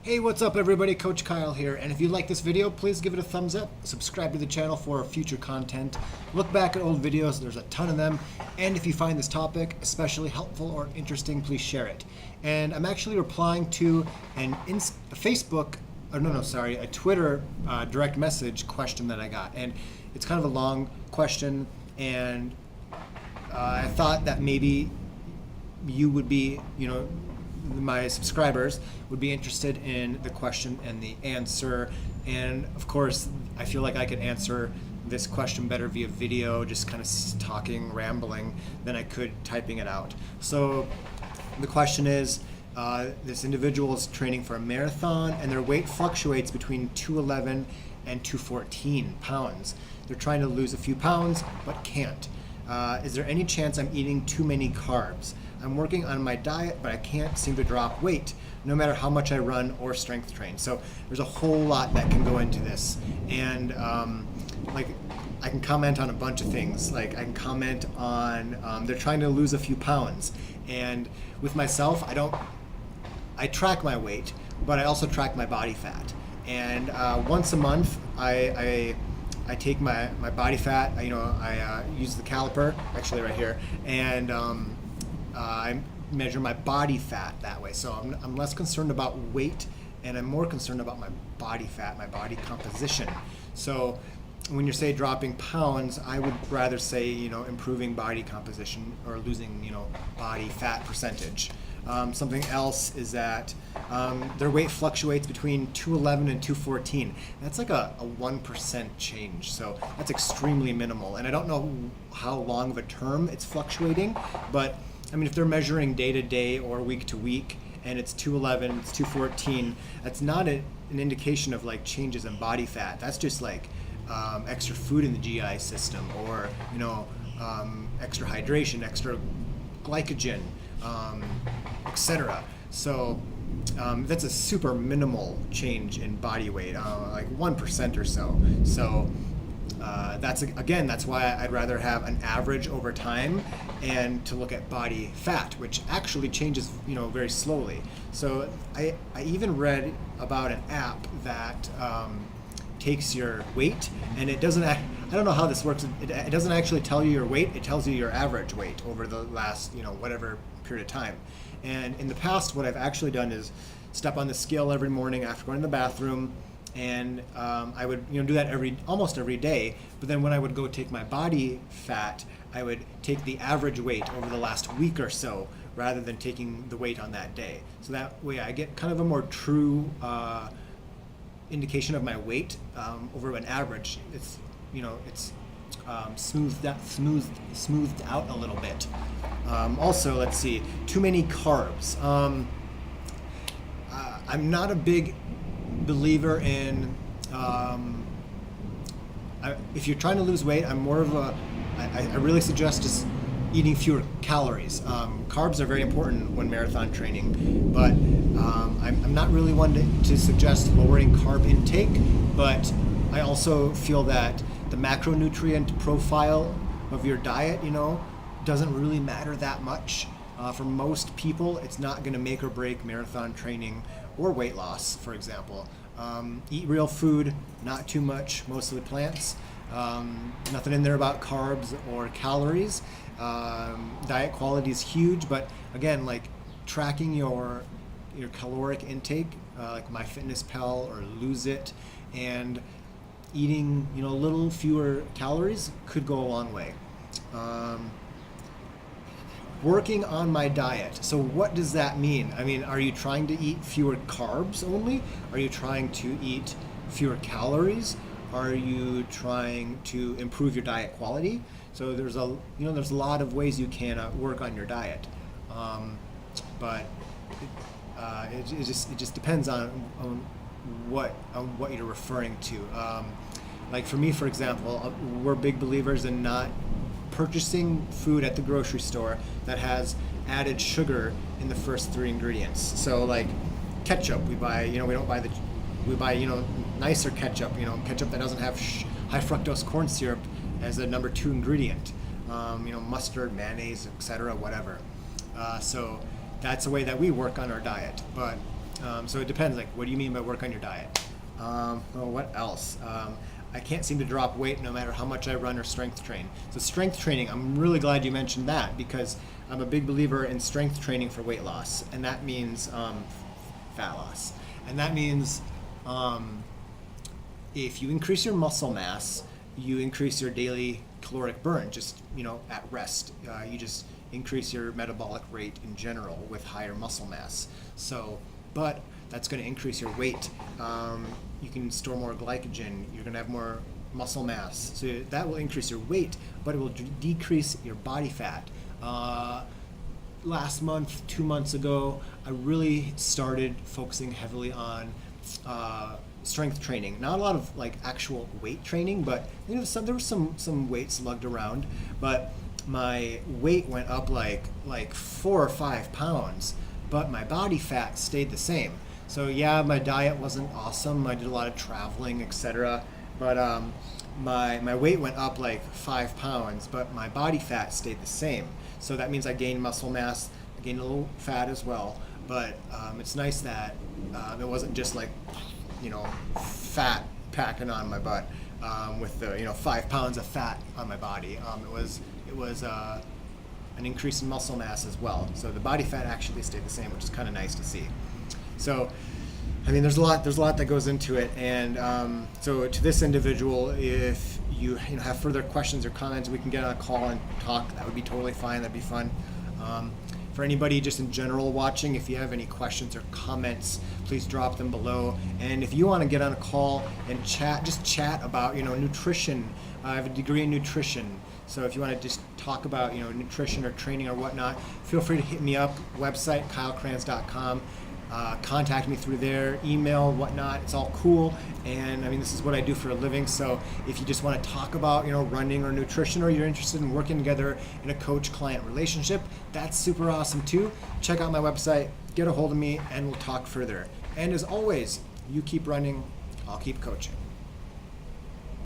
Hey, what's up everybody? Coach Kyle here, and if you like this video, please give it a thumbs up, subscribe to the channel for future content, look back at old videos, there's a ton of them, and if you find this topic especially helpful or interesting, please share it. And I'm actually replying to a Twitter direct message question that I got, and it's kind of a long question, and I thought that maybe you would be, my subscribers would be interested in the question and the answer. And of course, I feel like I could answer this question better via video, just kind of talking, rambling, than I could typing it out. So the question is, this individual is training for a marathon and their weight fluctuates between 211 and 214 pounds. They're trying to lose a few pounds, but can't. Is there any chance I'm eating too many carbs? I'm working on my diet, but I can't seem to drop weight, no matter how much I run or strength train. So there's a whole lot that can go into this. And I can comment on a bunch of things. Like I can comment on, they're trying to lose a few pounds. And with myself, I track my weight, but I also track my body fat. And once a month, I take my body fat, I use the caliper, actually right here, and I measure my body fat that way. So I'm less concerned about weight, and I'm more concerned about my body fat, my body composition. So when you say dropping pounds, I would rather say, improving body composition or losing, body fat percentage. Something else is that their weight fluctuates between 211 and 214. That's like a 1% change, so that's extremely minimal. And I don't know how long of a term it's fluctuating, but I mean, if they're measuring day to day or week to week, and it's 211, it's 214, that's not an indication of like changes in body fat. That's just like extra food in the GI system, or extra hydration, extra glycogen, etc. So that's a super minimal change in body weight, like 1% or so. So that's why I'd rather have an average over time and to look at body fat, which actually changes, very slowly. So I even read about an app that takes your weight, and it doesn't. I don't know how this works. It doesn't actually tell you your weight. It tells you your average weight over the last, whatever period of time. And in the past, what I've actually done is step on the scale every morning after going to the bathroom. And I would do that almost every day. But then when I would go take my body fat, I would take the average weight over the last week or so, rather than taking the weight on that day. So that way I get kind of a more true indication of my weight over an average. It's smoothed out a little bit. Also, let's see, too many carbs. I'm not a big believer in, if you're trying to lose weight, I'm more of I really suggest just eating fewer calories. Carbs are very important when marathon training, but I'm not really one to suggest lowering carb intake, but I also feel that the macronutrient profile of your diet, doesn't really matter that much. For most people, it's not going to make or break marathon training or weight loss, for example. Eat real food, not too much, mostly plants. Nothing in there about carbs or calories. Diet quality is huge, but again, like tracking your caloric intake, like MyFitnessPal or Lose It, and eating a little fewer calories could go a long way. Working on my diet. So what does that mean? I mean, are you trying to eat fewer carbs only? Are you trying to eat fewer calories? Are you trying to improve your diet quality? So there's a lot of ways you can work on your diet, but it just depends on what you're referring to. Like for me, for example, we're big believers in not purchasing food at the grocery store that has added sugar in the first 3 ingredients. So like ketchup, we buy nicer ketchup, ketchup that doesn't have high fructose corn syrup as a number 2 ingredient. Mustard, mayonnaise, etc., whatever. So that's the way that we work on our diet. But So it depends, like, what do you mean by work on your diet? Well, what else? I can't seem to drop weight no matter how much I run or strength train. So strength training, I'm really glad you mentioned that, because I'm a big believer in strength training for weight loss, and that means fat loss. And that means if you increase your muscle mass, you increase your daily caloric burn, just, at rest. You just increase your metabolic rate in general with higher muscle mass. So, but that's going to increase your weight. You can store more glycogen. You're going to have more muscle mass. So that will increase your weight, but it will decrease your body fat. Last month, 2 months ago, I really started focusing heavily on strength training. Not a lot of like actual weight training, but there was some weights lugged around. But my weight went up like 4 or 5 pounds, but my body fat stayed the same. So yeah, my diet wasn't awesome. I did a lot of traveling, etc. But my weight went up like 5 pounds, but my body fat stayed the same. So that means I gained muscle mass, I gained a little fat as well. But it's nice that it wasn't just like, fat packing on my butt with the 5 pounds of fat on my body. It was an increase in muscle mass as well. So the body fat actually stayed the same, which is kind of nice to see. So, I mean, there's a lot that goes into it, and so to this individual, if you have further questions or comments, we can get on a call and talk. That would be totally fine. That'd be fun. For anybody just in general watching, if you have any questions or comments, please drop them below. And if you want to get on a call and just chat about nutrition. I have a degree in nutrition. So if you want to just talk about nutrition or training or whatnot, feel free to hit me up. Website kylekranz.com. Contact me through there, email, whatnot. It's all cool, and I mean, this is what I do for a living. So if you just want to talk about running or nutrition, or you're interested in working together in a coach-client relationship, that's super awesome too. Check out my website, get a hold of me, and we'll talk further. And as always, you keep running, I'll keep coaching.